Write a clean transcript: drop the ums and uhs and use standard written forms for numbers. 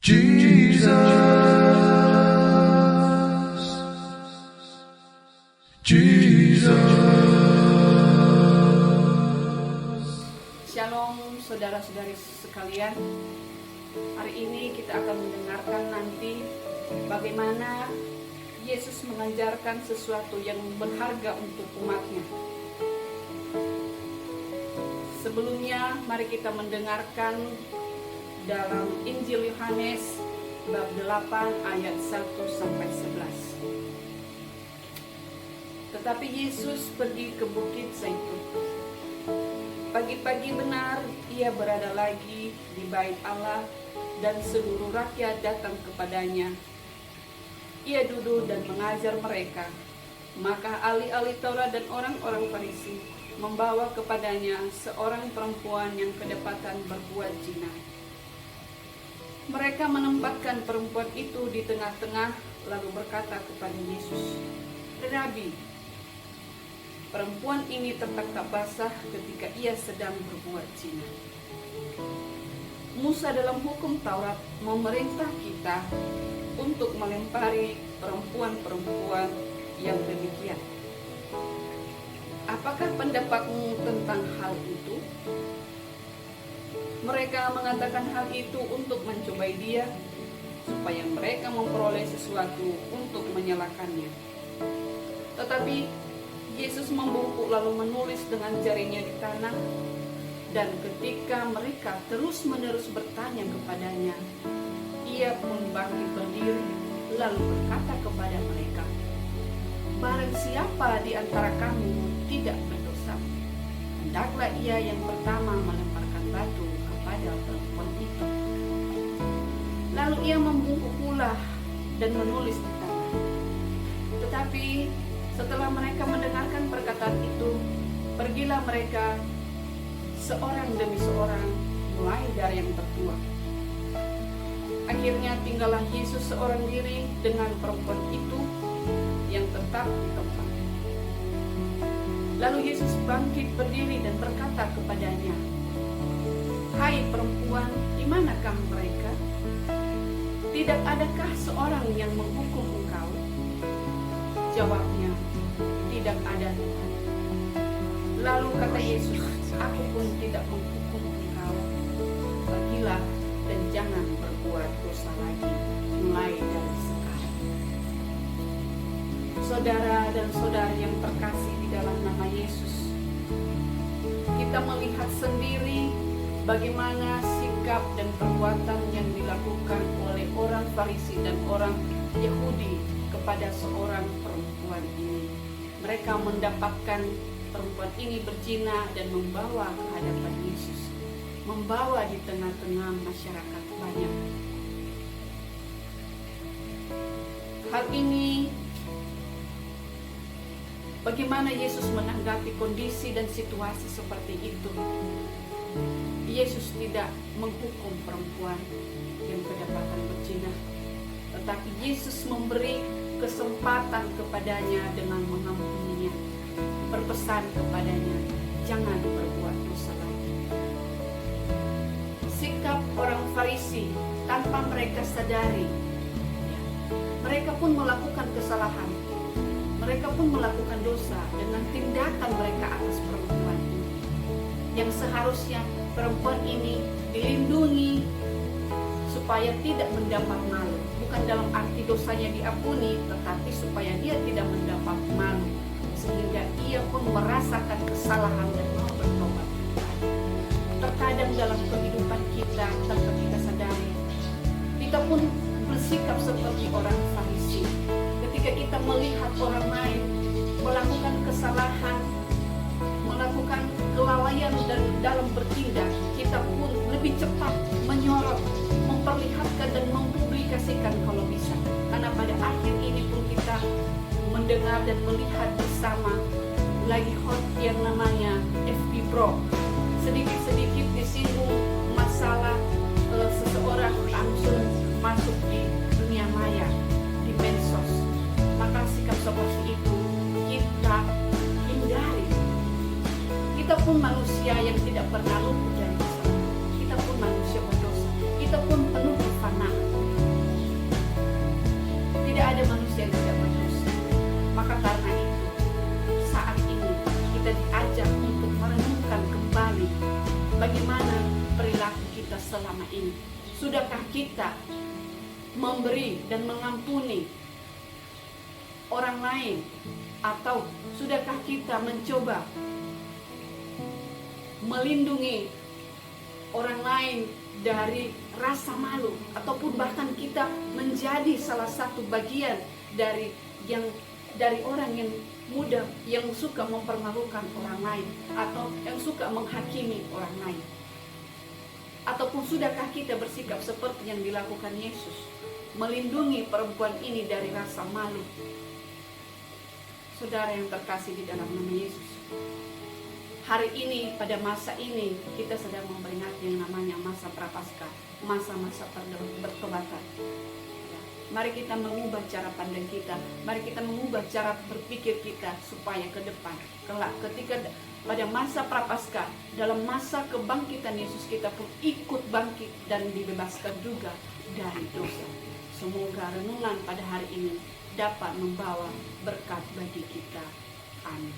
Jesus, Jesus. Shalom saudara-saudari sekalian. Hari ini kita akan mendengarkan nanti bagaimana Yesus mengajarkan sesuatu yang berharga untuk umatnya. Sebelumnya mari kita mendengarkan dalam Injil Yohanes bab 8 ayat 1 sampai 11. Tetapi Yesus pergi ke Bukit Zaitun. Pagi-pagi benar ia berada lagi di bait Allah dan seluruh rakyat datang kepadanya. Ia duduk dan mengajar mereka. Maka ahli-ahli Taurat dan orang-orang Farisi membawa kepadanya seorang perempuan yang kedapatan berbuat zina. Mereka menempatkan perempuan itu di tengah-tengah lalu berkata kepada Yesus, "Rabi, perempuan ini tertangkap basah ketika ia sedang berbuat zina. Musa dalam hukum Taurat memerintah kita untuk melempari perempuan-perempuan yang demikian. Apakah pendapatmu tentang hal itu?" Mereka mengatakan hal itu untuk mencobai dia, supaya mereka memperoleh sesuatu untuk menyalahkannya. Tetapi Yesus membungkuk lalu menulis dengan jarinya di tanah, dan ketika mereka terus-menerus bertanya kepadanya, ia pun bangkit berdiri lalu berkata kepada mereka, "Barang siapa di antara kamu tidak berdosa, hendaklah ia yang pertama melemparkan batu kepada perempuan itu." Lalu ia membungkuk pula dan menulis di tanah. Tetapi setelah mereka mendengarkan perkataan itu, pergilah mereka seorang demi seorang, mulai dari yang tertua. Akhirnya tinggallah Yesus seorang diri dengan perempuan itu yang tetap di tempat. Lalu Yesus bangkit berdiri dan berkata kepadanya, "Hai perempuan, di manakah mereka? Tidak adakah seorang yang menghukum engkau?" Jawabnya, "Tidak ada, Tuhan." Lalu kata Yesus, "Aku pun tidak menghukum engkau. Pergilah dan jangan berbuat dosa lagi, mulai dari sekarang." Saudara dan saudari yang terkasih di dalam nama Yesus, kita melihat sendiri bagaimana sikap dan perbuatan yang dilakukan oleh orang Farisi dan orang Yahudi kepada seorang perempuan ini. Mereka mendapatkan perempuan ini berzina dan membawa ke hadapan Yesus, membawa di tengah-tengah masyarakat banyak. Hal ini, bagaimana Yesus menanggapi kondisi dan situasi seperti itu? Yesus tidak menghukum perempuan yang kedapatan berzina, tetapi Yesus memberi kesempatan kepadanya dengan mengampuninya, berpesan kepadanya, jangan berbuat dosa lagi. Sikap orang Farisi tanpa mereka sadari, mereka pun melakukan kesalahan, mereka pun melakukan dosa dengan tindakan mereka atas perempuan ini. Yang seharusnya perempuan ini dilindungi supaya tidak mendapat malu, bukan dalam arti dosanya diampuni, tetapi supaya dia tidak mendapat malu, sehingga ia pun merasakan kesalahan dan mau bertobat. Terkadang dalam kehidupan kita tanpa kita sadari, kita pun bersikap seperti orang Farisi. Ketika kita melihat orang lain melakukan kesalahan, melakukan kelalaian dan dalam bertindak, kita pun lebih cepat menyorot, memperlihatkan dan mempublikasikan kalau bisa. Karena pada akhir ini pun kita mendengar dan melihat bersama lagi hot yang namanya FB Pro. Sedikit-sedikit disinggung masalah seseorang langsung masuk di dunia maya, di medsos. Maka sikap seperti itu kita hindari. Kita pun manusia yang tidak pernah luput dari kesalahan. Kita pun manusia berdosa. Kita pun penuh fana. ini? Sudahkah kita memberi dan mengampuni orang lain? Atau sudahkah kita mencoba melindungi orang lain dari rasa malu, ataupun bahkan kita menjadi salah satu bagian dari orang yang mudah yang suka mempermalukan orang lain, atau yang suka menghakimi orang lain? Ataupun sudahkah kita bersikap seperti yang dilakukan Yesus, melindungi perempuan ini dari rasa malu? Saudara yang terkasih di dalam nama Yesus, hari ini, pada masa ini, kita sedang memperingati yang namanya masa prapaskah, masa-masa pertobatan. Mari kita mengubah cara pandang kita, mari kita mengubah cara berpikir kita, supaya ke depan, kelak ketika pada masa prapaskah, dalam masa kebangkitan Yesus, kita pun ikut bangkit dan dibebaskan juga dari dosa. Semoga renungan pada hari ini dapat membawa berkat bagi kita. Amin.